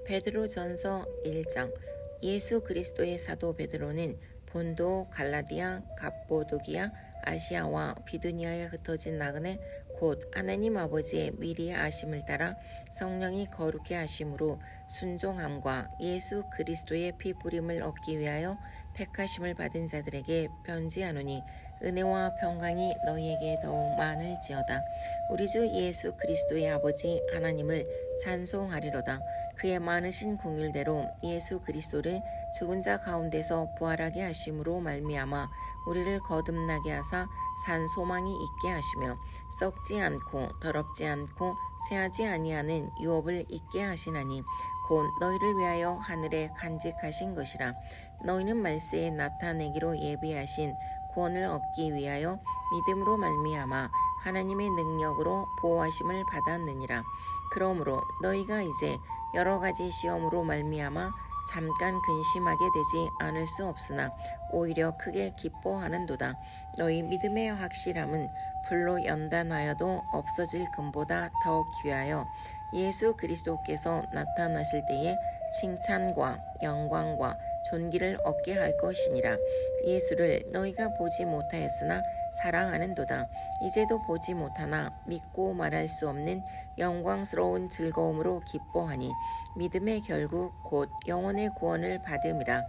베드로전서 1장. 예수 그리스도의 사도 베드로는 본도, 갈라디아, 갑보도기아, 아시아와 비두니아에 흩어진 나그네 곧 하나님 아버지의 미리 아심을 따라 성령이 거룩해 하심으로 순종함과 예수 그리스도의 피 뿌림을 얻기 위하여 택하심을 받은 자들에게 편지하노니 은혜와 평강이 너희에게 더욱 많을지어다. 우리 주 예수 그리스도의 아버지 하나님을 찬송하리로다. 그의 많으신 긍휼대로 예수 그리스도를 죽은 자 가운데서 부활하게 하심으로 말미암아 우리를 거듭나게 하사 산 소망이 있게 하시며 썩지 않고 더럽지 않고 새하지 아니하는 유업을 있게 하시나니 곧 너희를 위하여 하늘에 간직하신 것이라. 너희는 말세에 나타내기로 예비하신 구원을 얻기 위하여 믿음으로 말미암아 하나님의 능력으로 보호하심을 받았느니라. 그러므로 너희가 이제 여러 가지 시험으로 말미암아 잠깐 근심하게 되지 않을 수 없으나 오히려 크게 기뻐하는도다. 너희 믿음의 확실함은 불로 연단하여도 없어질 금보다 더 귀하여 예수 그리스도께서 나타나실 때에 칭찬과 영광과 존귀를 얻게 할 것이니라. 예수를 너희가 보지 못하였으나 사랑하는도다. 이제도 보지 못하나 믿고 말할 수 없는 영광스러운 즐거움으로 기뻐하니 믿음의 결국 곧 영혼의 구원을 받음이라.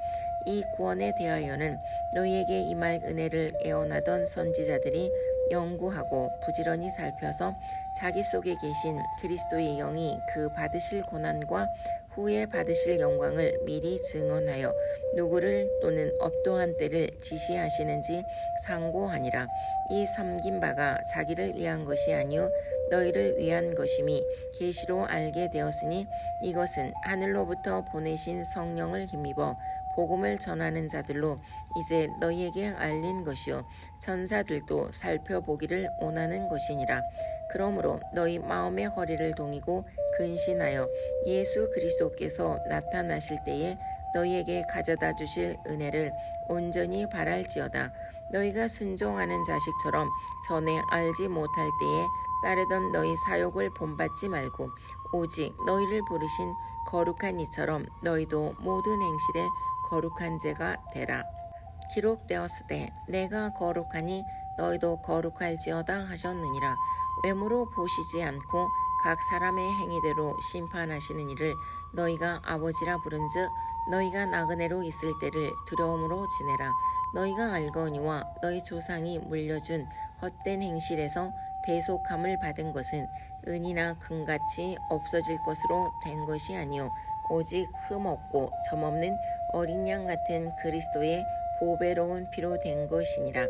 이 구원에 대하여는 너희에게 임할 은혜를 애원하던 선지자들이 연구하고 부지런히 살펴서 자기 속에 계신 그리스도의 영이 그 받으실 고난과 후에 받으실 영광을 미리 증언하여 누구를 또는 어떠한 때를 지시하시는지 상고하니라. 이 섬긴 바가 자기를 위한 것이 아니요 너희를 위한 것임이 계시로 알게 되었으니 이것은 하늘로부터 보내신 성령을 힘입어 복음을 전하는 자들로 이제 너희에게 알린 것이요 천사들도 살펴보기를 원하는 것이니라. 그러므로 너희 마음의 허리를 동이고 근신하여 예수 그리스도께서 나타나실 때에 너희에게 가져다 주실 은혜를 온전히 바랄지어다. 너희가 순종하는 자식처럼 전에 알지 못할 때에 따르던 너희 사욕을 본받지 말고 오직 너희를 부르신 거룩한 이처럼 너희도 모든 행실에 거룩한 자가 되라. 기록되었으되 내가 거룩하니 너희도 거룩할지어다 하셨느니라. 외모로 보시지 않고 각 사람의 행위대로 심판하시는 이를 너희가 아버지라 부른즉 너희가 나그네로 있을 때를 두려움으로 지내라. 너희가 알거니와 너희 조상이 물려준 헛된 행실에서 대속함을 받은 것은 은이나 금같이 없어질 것으로 된 것이 아니요 오직 흠없고 점없는 어린 양 같은 그리스도의 보배로운 피로 된 것이니라.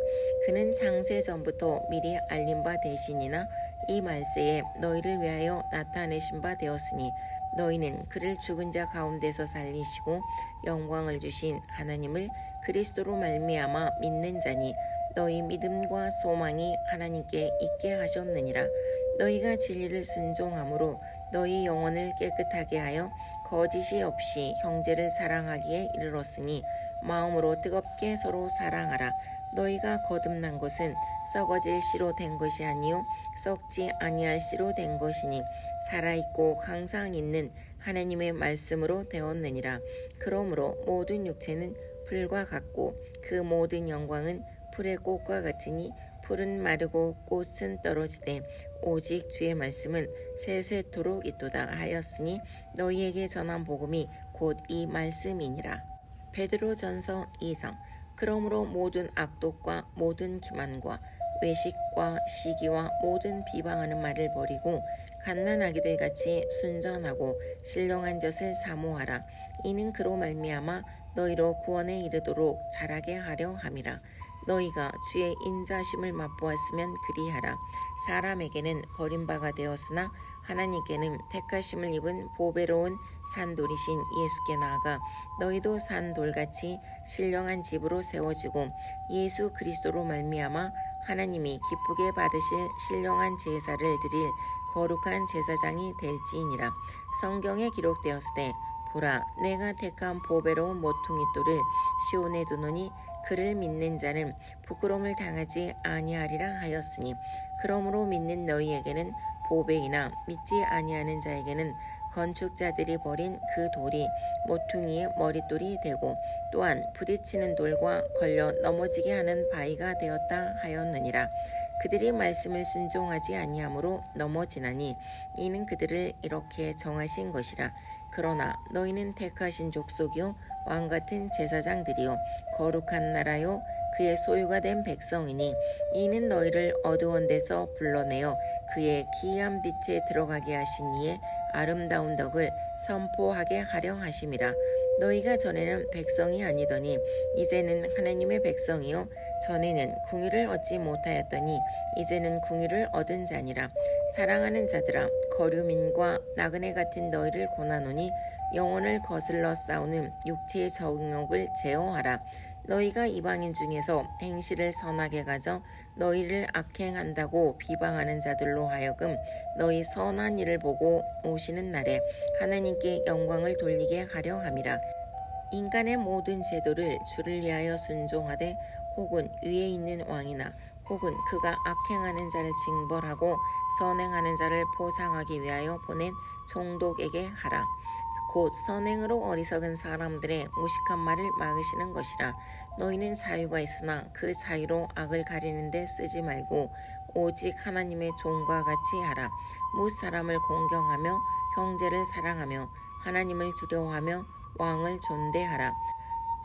그는 창세 전부터 미리 알린 바 되시니나 이 말세에 너희를 위하여 나타내신 바 되었으니 너희는 그를 죽은 자 가운데서 살리시고 영광을 주신 하나님을 그리스도로 말미암아 믿는 자니 너희 믿음과 소망이 하나님께 있게 하셨느니라. 너희가 진리를 순종함으로 너희 영혼을 깨끗하게 하여 거짓이 없이 형제를 사랑하기에 이르렀으니 마음으로 뜨겁게 서로 사랑하라. 너희가 거듭난 것은 썩어질 씨로 된 것이 아니요 썩지 아니할 씨로 된 것이니 살아있고 항상 있는 하나님의 말씀으로 되었느니라. 그러므로 모든 육체는 풀과 같고 그 모든 영광은 풀의 꽃과 같으니 풀은 마르고 꽃은 떨어지되 오직 주의 말씀은 세세토록 있도다 하였으니 너희에게 전한 복음이 곧 이 말씀이니라. 베드로전서 2장. 그러므로 모든 악독과 모든 기만과 외식과 시기와 모든 비방하는 말을 버리고 갓난아기들 같이 순전하고 신령한 젖을 사모하라. 이는 그로 말미암아 너희로 구원에 이르도록 자라게 하려 함이라. 너희가 주의 인자심을 맛보았으면 그리하라. 사람에게는 버림바가 되었으나 하나님께는 택하심을 입은 보배로운 산돌이신 예수께 나아가 너희도 산돌같이 신령한 집으로 세워지고 예수 그리스도로 말미암아 하나님이 기쁘게 받으실 신령한 제사를 드릴 거룩한 제사장이 될지니라. 성경에 기록되었으되 보라 내가 택한 보배로운 모퉁이 돌을 시온에 두노니 그를 믿는 자는 부끄러움을 당하지 아니하리라 하였으니 그러므로 믿는 너희에게는 보배이나 믿지 아니하는 자에게는 건축자들이 버린 그 돌이 모퉁이의 머릿돌이 되고 또한 부딪히는 돌과 걸려 넘어지게 하는 바위가 되었다 하였느니라. 그들이 말씀을 순종하지 아니하므로 넘어지나니 이는 그들을 이렇게 정하신 것이라. 그러나 너희는 택하신 족속이요 왕같은 제사장들이요 거룩한 나라요 그의 소유가 된 백성이니 이는 너희를 어두운 데서 불러내어 그의 기이한 빛에 들어가게 하신 이의 아름다운 덕을 선포하게 하려 하심이라. 너희가 전에는 백성이 아니더니 이제는 하나님의 백성이요 전에는 궁유를 얻지 못하였더니 이제는 궁유를 얻은 자니라. 사랑하는 자들아 거류민과 나그네 같은 너희를 고나노니 영혼을 거슬러 싸우는 육체의 정욕을 제어하라. 너희가 이방인 중에서 행실을 선하게 가져 너희를 악행한다고 비방하는 자들로 하여금 너희 선한 일을 보고 오시는 날에 하나님께 영광을 돌리게 하려 함이라. 인간의 모든 제도를 주를 위하여 순종하되 혹은 위에 있는 왕이나 혹은 그가 악행하는 자를 징벌하고 선행하는 자를 보상하기 위하여 보낸 총독에게 하라. 곧 선행으로 어리석은 사람들의 무식한 말을 막으시는 것이라. 너희는 자유가 있으나 그 자유로 악을 가리는 데 쓰지 말고 오직 하나님의 종과 같이 하라. 무 사람을 공경하며 형제를 사랑하며 하나님을 두려워하며 왕을 존대하라.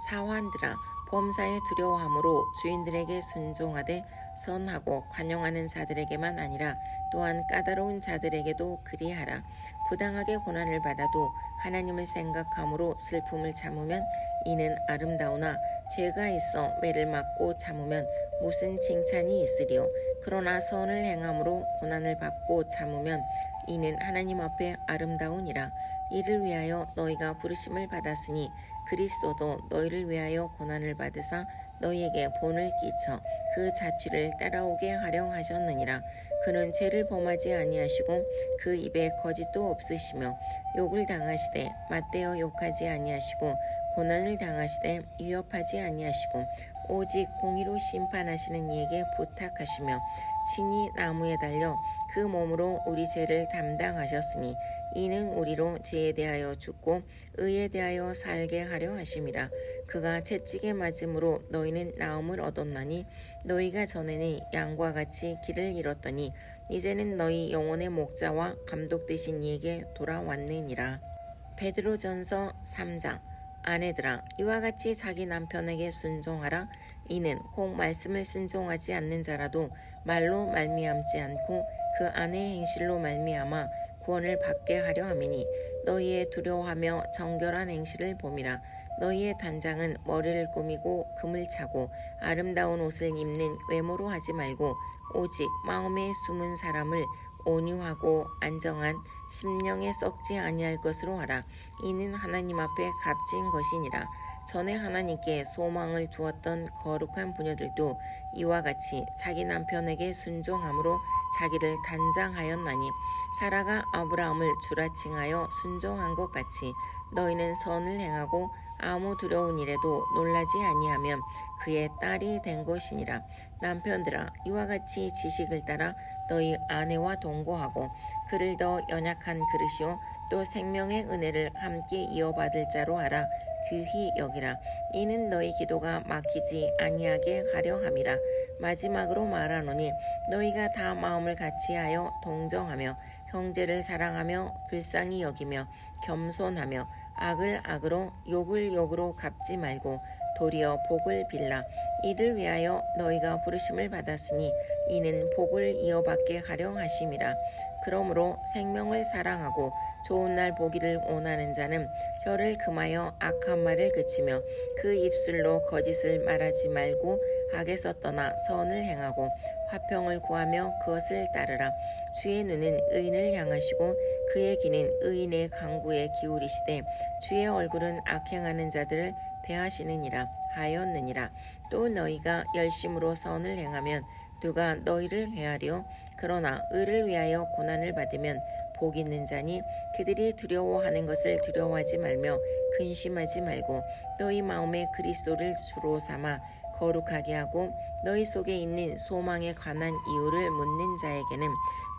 사환들아 범사에 두려워함으로 주인들에게 순종하되 선하고 관용하는 자들에게만 아니라 또한 까다로운 자들에게도 그리하라. 부당하게 고난을 받아도 하나님을 생각함으로 슬픔을 참으면 이는 아름다우나 죄가 있어 매를 맞고 참으면 무슨 칭찬이 있으리요. 그러나 선을 행함으로 고난을 받고 참으면 이는 하나님 앞에 아름다우니라. 이를 위하여 너희가 부르심을 받았으니 그리스도도 너희를 위하여 고난을 받으사 너희에게 본을 끼쳐 그 자취를 따라오게 하려 하셨느니라. 그는 죄를 범하지 아니하시고 그 입에 거짓도 없으시며 욕을 당하시되 맞대어 욕하지 아니하시고 고난을 당하시되 위협하지 아니하시고 오직 공의로 심판하시는 이에게 부탁하시며 친히 나무에 달려 그 몸으로 우리 죄를 담당하셨으니 이는 우리로 죄에 대하여 죽고 의에 대하여 살게 하려 하심이라. 그가 채찍에 맞음으로 너희는 나음을 얻었나니 너희가 전에는 양과 같이 길을 잃었더니 이제는 너희 영혼의 목자와 감독 되신 이에게 돌아왔느니라. 베드로전서 3장. 아내들아 이와 같이 자기 남편에게 순종하라. 이는 혹 말씀을 순종하지 않는 자라도 말로 말미암지 않고 그 아내의 행실로 말미암아 구원을 받게 하려 함이니 너희의 두려워하며 정결한 행실을 봄이라. 너희의 단장은 머리를 꾸미고 금을 차고 아름다운 옷을 입는 외모로 하지 말고 오직 마음에 숨은 사람을 온유하고 안정한 심령에 썩지 아니할 것으로 하라. 이는 하나님 앞에 값진 것이니라. 전에 하나님께 소망을 두었던 거룩한 부녀들도 이와 같이 자기 남편에게 순종함으로 자기를 단장하였나니 사라가 아브라함을 주라칭하여 순종한 것 같이 너희는 선을 행하고 아무 두려운 일에도 놀라지 아니하면 그의 딸이 된 것이니라. 남편들아 이와 같이 지식을 따라 너희 아내와 동거하고 그를 더 연약한 그릇이요 또 생명의 은혜를 함께 이어받을 자로 알아 귀히 여기라. 이는 너희 기도가 막히지 아니하게 하려 함이라. 마지막으로 말하노니 너희가 다 마음을 같이하여 동정하며 형제를 사랑하며 불쌍히 여기며 겸손하며 악을 악으로 욕을 욕으로 갚지 말고 도리어 복을 빌라. 이를 위하여 너희가 부르심을 받았으니 이는 복을 이어받게 하려 하심이라. 그러므로 생명을 사랑하고 좋은 날 보기를 원하는 자는 혀를 금하여 악한 말을 그치며 그 입술로 거짓을 말하지 말고 악에서 떠나 선을 행하고 화평을 구하며 그것을 따르라. 주의 눈은 의인을 향하시고 그의 귀는 의인의 간구에 기울이시되 주의 얼굴은 악행하는 자들을 대하시느니라 하였느니라. 또 너희가 열심으로 선을 행하면 누가 너희를 해하리요? 그러나 의를 위하여 고난을 받으면 복 있는 자니 그들이 두려워하는 것을 두려워하지 말며 근심하지 말고 너희 마음에 그리스도를 주로 삼아 거룩하게 하고 너희 속에 있는 소망에 관한 이유를 묻는 자에게는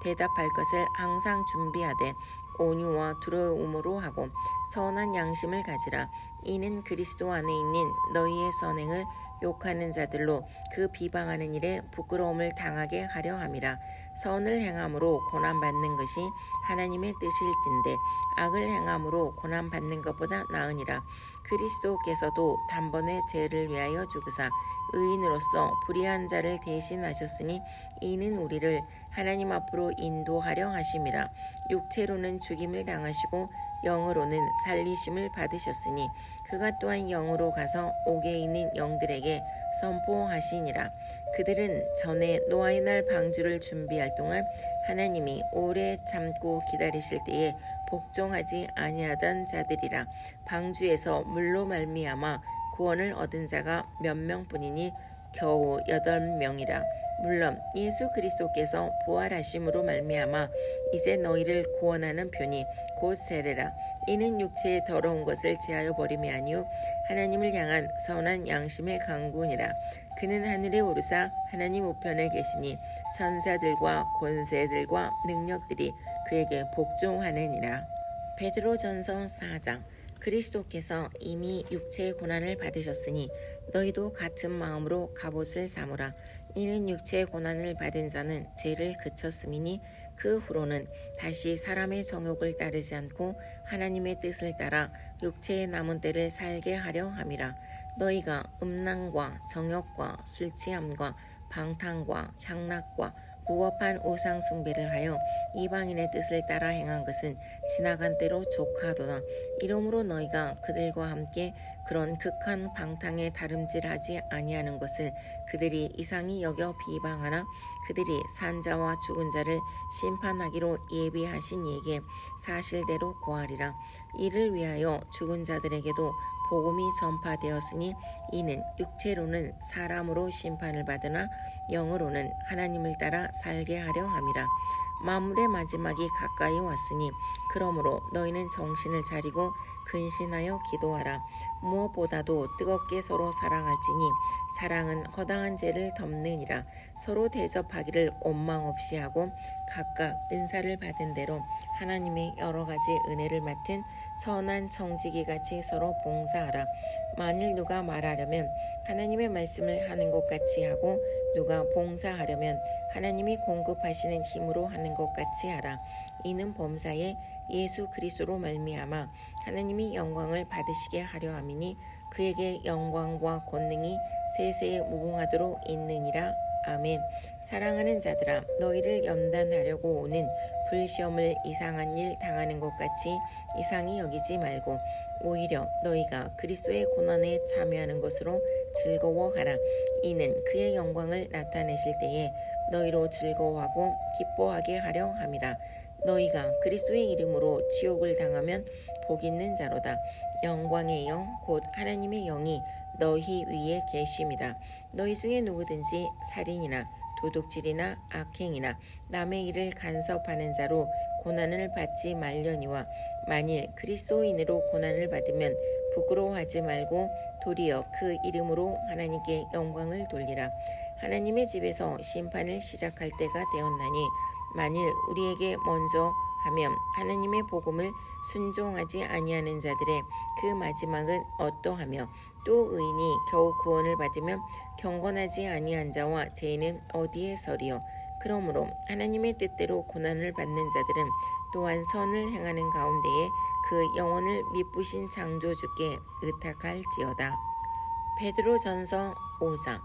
대답할 것을 항상 준비하되 온유와 두려움으로 하고 선한 양심을 가지라. 이는 그리스도 안에 있는 너희의 선행을 욕하는 자들로 그 비방하는 일에 부끄러움을 당하게 하려 함이라. 선을 행함으로 고난받는 것이 하나님의 뜻일진데 악을 행함으로 고난받는 것보다 나으니라. 그리스도께서도 단번에 죄를 위하여 죽으사 의인으로서 불의한 자를 대신하셨으니 이는 우리를 하나님 앞으로 인도하려 하심이라. 육체로는 죽임을 당하시고 영으로는 살리심을 받으셨으니 그가 또한 영으로 가서 옥에 있는 영들에게 선포하시니라. 그들은 전에 노아의 날 방주를 준비할 동안 하나님이 오래 참고 기다리실 때에 복종하지 아니하던 자들이라. 방주에서 물로 말미암아 구원을 얻은 자가 몇 명뿐이니 겨우 8명이라. 물론 예수 그리스도께서 부활하심으로 말미암아 이제 너희를 구원하는 편이 곧 세례라. 이는 육체의 더러운 것을 제하여 버림이 아니요 하나님을 향한 선한 양심의 강구니라. 그는 하늘에 오르사 하나님 우편에 계시니 천사들과 권세들과 능력들이 그에게 복종하느니라. 베드로전서 4장. 그리스도께서 이미 육체의 고난을 받으셨으니 너희도 같은 마음으로 갑옷을 삼으라. 이는 육체의 고난을 받은 자는 죄를 그쳤음이니 그 후로는 다시 사람의 정욕을 따르지 않고 하나님의 뜻을 따라 육체의 남은 때를 살게 하려 함이라. 너희가 음란과 정욕과 술취함과 방탕과 향락과 부업한 우상 숭배를 하여 이방인의 뜻을 따라 행한 것은 지나간 때로 족하도다. 이러므로 너희가 그들과 함께 그런 극한 방탕에 다름질하지 아니하는 것을 그들이 이상히 여겨 비방하나 그들이 산자와 죽은 자를 심판하기로 예비하신 이에게 사실대로 고하리라. 이를 위하여 죽은 자들에게도 복음이 전파되었으니 이는 육체로는 사람으로 심판을 받으나 영으로는 하나님을 따라 살게 하려 함이라. 만물의 마지막이 가까이 왔으니 그러므로 너희는 정신을 차리고 근신하여 기도하라. 무엇보다도 뜨겁게 서로 사랑할지니 사랑은 허다한 죄를 덮느니라. 서로 대접하기를 원망 없이 하고 각각 은사를 받은 대로 하나님의 여러 가지 은혜를 맡은 선한 청지기 같이 서로 봉사하라. 만일 누가 말하려면 하나님의 말씀을 하는 것 같이 하고 누가 봉사하려면 하나님이 공급하시는 힘으로 하는 것 같이 하라. 이는 범사에 예수 그리스도로 말미암아 하나님이 영광을 받으시게 하려 함이니 그에게 영광과 권능이 세세에 무궁하도록 있느니라. 아멘. 사랑하는 자들아, 너희를 연단하려고 오는 불시험을 이상한 일 당하는 것 같이 이상히 여기지 말고 오히려 너희가 그리스도의 고난에 참여하는 것으로 즐거워하라. 이는 그의 영광을 나타내실 때에 너희로 즐거워하고 기뻐하게 하려 함이라. 너희가 그리스도의 이름으로 지옥을 당하면 복 있는 자로다. 영광의 영 곧 하나님의 영이 너희 위에 계심이라. 너희 중에 누구든지 살인이나 도둑질이나 악행이나 남의 일을 간섭하는 자로 고난을 받지 말려니와 만일 그리스도인으로 고난을 받으면 부끄러워하지 말고 도리어 그 이름으로 하나님께 영광을 돌리라. 하나님의 집에서 심판을 시작할 때가 되었나니 만일 우리에게 먼저 하면 하나님의 복음을 순종하지 아니하는 자들의 그 마지막은 어떠하며 또 의인이 겨우 구원을 받으면 경건하지 아니한 자와 죄인은 어디에 서리요. 그러므로 하나님의 뜻대로 고난을 받는 자들은 또한 선을 행하는 가운데에 그 영혼을 미쁘신 창조주께 의탁할지어다. 베드로전서 5장.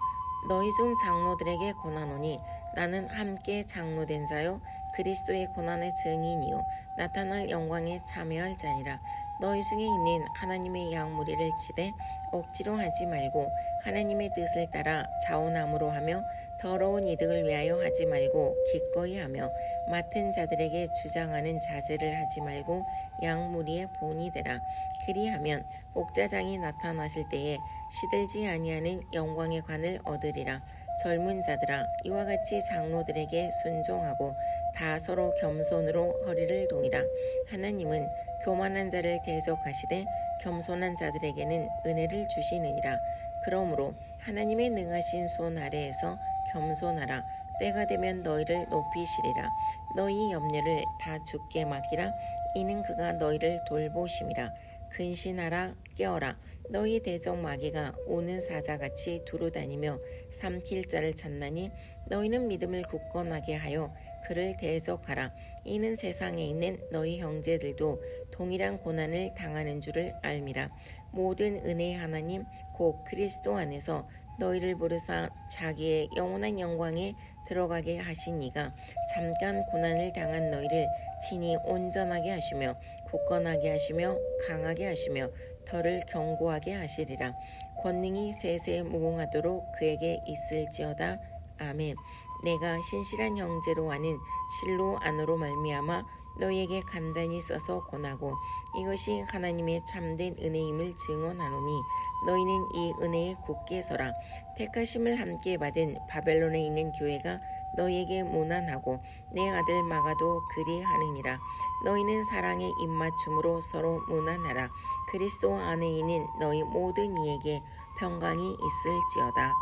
너희 중 장로들에게 권하노니 나는 함께 장로된 자요 그리스도의 고난의 증인이요 나타날 영광에 참여할 자니라. 너희 중에 있는 하나님의 양무리를 치되 억지로 하지 말고 하나님의 뜻을 따라 자원함으로 하며 더러운 이득을 위하여 하지 말고 기꺼이 하며 맡은 자들에게 주장하는 자세를 하지 말고 양무리의 본이 되라. 그리하면 목자장이 나타나실 때에 시들지 아니하는 영광의 관을 얻으리라. 젊은 자들아, 이와 같이 장로들에게 순종하고 다 서로 겸손으로 허리를 동이라. 하나님은 교만한 자를 대적하시되 겸손한 자들에게는 은혜를 주시느니라. 그러므로 하나님의 능하신 손 아래에서 겸손하라. 때가 되면 너희를 높이시리라. 너희 염려를 다 주께 맡기라. 이는 그가 너희를 돌보심이라. 근신하라 깨어라. 너희 대적 마귀가 오는 사자같이 두루다니며 삼킬 자를 찾나니 너희는 믿음을 굳건하게 하여 그를 대적하라. 이는 세상에 있는 너희 형제들도 동일한 고난을 당하는 줄을 알미라. 모든 은혜의 하나님 곧 그리스도 안에서 너희를 부르사 자기의 영원한 영광에 들어가게 하신 이가 잠깐 고난을 당한 너희를 친히 온전하게 하시며 굳건하게 하시며 강하게 하시며 더를 견고하게 하시리라. 권능이 세세 무궁하도록 그에게 있을지어다. 아멘. 내가 신실한 형제로 아는 실로 안으로 말미암아 너희에게 간단히 써서 권하고 이것이 하나님의 참된 은혜임을 증언하노니 너희는 이 은혜에 굳게 서라. 택하심을 함께 받은 바벨론에 있는 교회가 너희에게 무난하고 내 아들 마가도 그리하느니라. 너희는 사랑의 입맞춤으로 서로 무난하라. 그리스도 안에 있는 너희 모든 이에게 평강이 있을지어다.